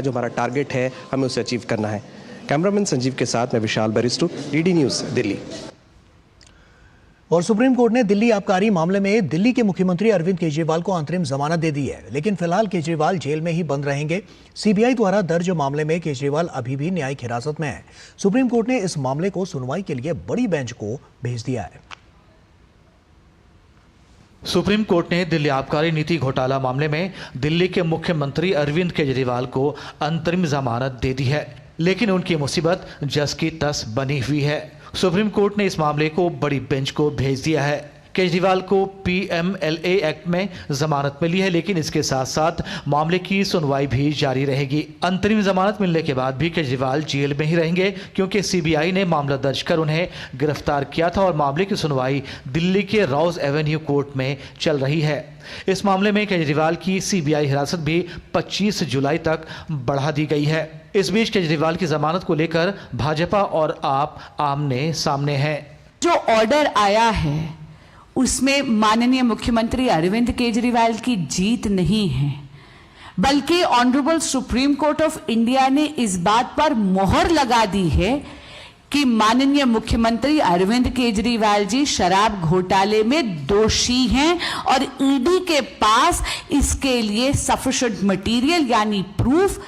जो हमारा टारगेट है हमें उसे अचीव करना है। कैमरामैन संजीव के साथ मैं विशाल बरिस्टू, डीडी न्यूज़, दिल्ली। और सुप्रीम कोर्ट ने दिल्ली आबकारी मामले में दिल्ली के मुख्यमंत्री अरविंद केजरीवाल को अंतरिम जमानत दे दी है, लेकिन फिलहाल केजरीवाल जेल में ही बंद रहेंगे। सीबीआई द्वारा दर्ज मामले में केजरीवाल अभी भी न्यायिक हिरासत में है। सुप्रीम कोर्ट ने इस मामले को सुनवाई के लिए बड़ी बेंच को भेज दिया है। सुप्रीम कोर्ट ने दिल्ली आबकारी नीति घोटाला मामले में दिल्ली के मुख्यमंत्री अरविंद केजरीवाल को अंतरिम जमानत दे दी है, लेकिन उनकी मुसीबत जस की तस बनी हुई है। सुप्रीम कोर्ट ने इस मामले को बड़ी बेंच को भेज दिया है। केजरीवाल को पीएमएलए एक्ट में जमानत मिली है, लेकिन इसके साथ साथ मामले की सुनवाई भी जारी रहेगी। अंतरिम जमानत मिलने के बाद भी केजरीवाल जेल में ही रहेंगे, क्योंकि सीबीआई ने मामला दर्ज कर उन्हें गिरफ्तार किया था और मामले की सुनवाई दिल्ली के रोज एवेन्यू कोर्ट में चल रही है। इस मामले में केजरीवाल की सीबीआई हिरासत भी 25 जुलाई तक बढ़ा दी गई है। इस बीच केजरीवाल की जमानत को लेकर भाजपा और आप आमने सामने हैं। जो ऑर्डर आया है उसमें माननीय मुख्यमंत्री अरविंद केजरीवाल की जीत नहीं है, बल्कि honourable supreme court of India ने इस बात पर मोहर लगा दी है कि माननीय मुख्यमंत्री अरविंद केजरीवाल जी शराब घोटाले में दोषी हैं और ईडी के पास इसके लिए सफिशिएंट मटेरियल यानी प्रूफ,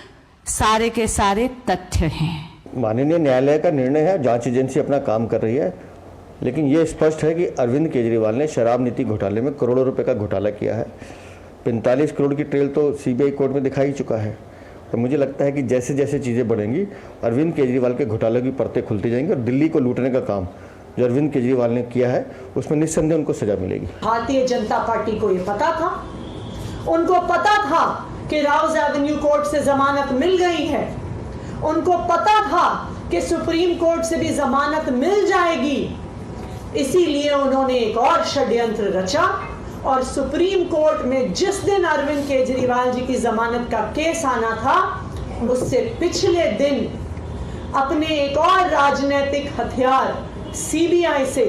सारे के सारे तथ्य हैं। माननीय न्यायालय का निर्णय है, जांच एजेंसी अपना काम कर रही है, लेकिन ये स्पष्ट है कि अरविंद केजरीवाल ने शराब नीति घोटाले में करोड़ों रुपए का घोटाला किया है। 45 करोड़ की ट्रेल तो सीबीआई कोर्ट में दिखा ही चुका है। तो मुझे लगता है कि जैसे जैसे चीज़ें बढ़ेंगी अरविंद केजरीवाल के घोटाले की परतें खुलती जाएंगी और दिल्ली को लूटने का काम जो अरविंद केजरीवाल ने किया है उसमें निस्संदेह उनको सजा मिलेगी। भारतीय जनता पार्टी को ये पता था, उनको पता था कि रोज एवेन्यू कोर्ट से जमानत मिल गई है, उनको पता था कि सुप्रीम कोर्ट से भी जमानत मिल जाएगी। इसीलिए उन्होंने एक और षड्यंत्र रचा और सुप्रीम कोर्ट में जिस दिन अरविंद केजरीवाल जी की जमानत का केस आना था, उससे पिछले दिन अपने एक और राजनीतिक हथियार सीबीआई से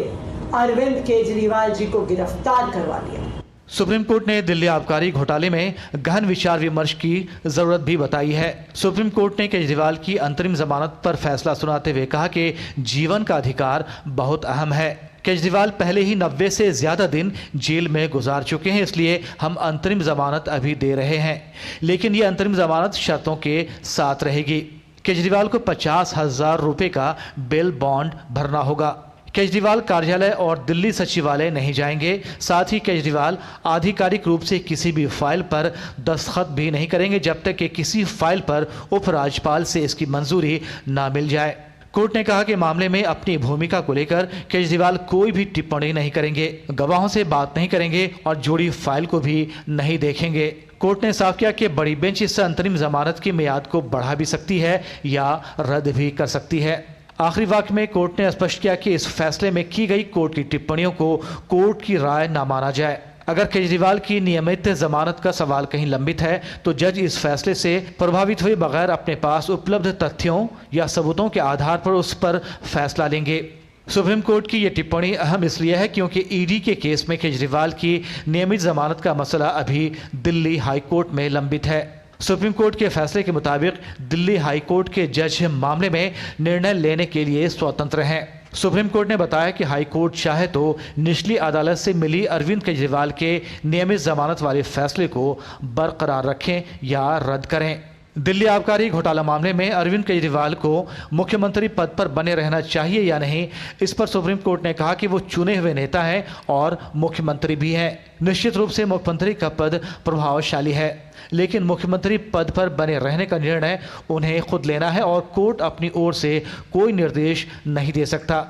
अरविंद केजरीवाल जी को गिरफ्तार करवा लिया। सुप्रीम कोर्ट ने दिल्ली आबकारी घोटाले में गहन विचार विमर्श की जरूरत भी बताई है। सुप्रीम कोर्ट ने केजरीवाल की अंतरिम जमानत पर फैसला सुनाते हुए कहा कि जीवन का अधिकार बहुत अहम है। केजरीवाल पहले ही 90 से ज्यादा दिन जेल में गुजार चुके हैं, इसलिए हम अंतरिम जमानत अभी दे रहे हैं, लेकिन ये अंतरिम जमानत शर्तों के साथ रहेगी। केजरीवाल को 50,000 रुपए का बेल बॉन्ड भरना होगा। केजरीवाल कार्यालय और दिल्ली सचिवालय नहीं जाएंगे। साथ ही केजरीवाल आधिकारिक रूप से किसी भी फाइल पर दस्तखत भी नहीं करेंगे जब तक कि किसी फाइल पर उपराज्यपाल से इसकी मंजूरी ना मिल जाए। कोर्ट ने कहा कि मामले में अपनी भूमिका को लेकर केजरीवाल कोई भी टिप्पणी नहीं करेंगे, गवाहों से बात नहीं करेंगे और जुड़ी फाइल को भी नहीं देखेंगे। कोर्ट ने साफ किया कि बड़ी बेंच इस अंतरिम जमानत की मियाद को बढ़ा भी सकती है या रद्द भी कर सकती है। आखिरी वाक्य में कोर्ट ने स्पष्ट किया कि इस फैसले में की गई कोर्ट की टिप्पणियों को कोर्ट की राय न माना जाए। अगर केजरीवाल की नियमित जमानत का सवाल कहीं लंबित है तो जज इस फैसले से प्रभावित हुए बगैर अपने पास उपलब्ध तथ्यों या सबूतों के आधार पर उस पर फैसला लेंगे। सुप्रीम कोर्ट की यह टिप्पणी अहम इसलिए है क्योंकि ईडी के केस में केजरीवाल की नियमित जमानत का मसला अभी दिल्ली हाई कोर्ट में लंबित है। सुप्रीम कोर्ट के फैसले के मुताबिक दिल्ली हाई कोर्ट के जज मामले में निर्णय लेने के लिए स्वतंत्र हैं। सुप्रीम कोर्ट ने बताया कि हाई कोर्ट चाहे तो निचली अदालत से मिली अरविंद केजरीवाल के नियमित जमानत वाले फैसले को बरकरार रखें या रद्द करें। दिल्ली आबकारी घोटाला मामले में अरविंद केजरीवाल को मुख्यमंत्री पद पर बने रहना चाहिए या नहीं, इस पर सुप्रीम कोर्ट ने कहा कि वो चुने हुए नेता हैं और मुख्यमंत्री भी हैं। निश्चित रूप से मुख्यमंत्री का पद प्रभावशाली है, लेकिन मुख्यमंत्री पद पर बने रहने का निर्णय उन्हें खुद लेना है और कोर्ट अपनी ओर से कोई निर्देश नहीं दे सकता।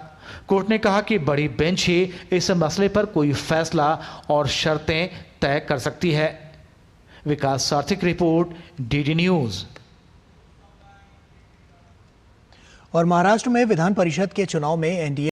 कोर्ट ने कहा कि बड़ी बेंच ही इस मसले पर कोई फैसला और शर्तें तय कर सकती है। विकास सार्थिक रिपोर्ट, डीडी न्यूज़। और महाराष्ट्र में विधान परिषद के चुनाव में एनडीए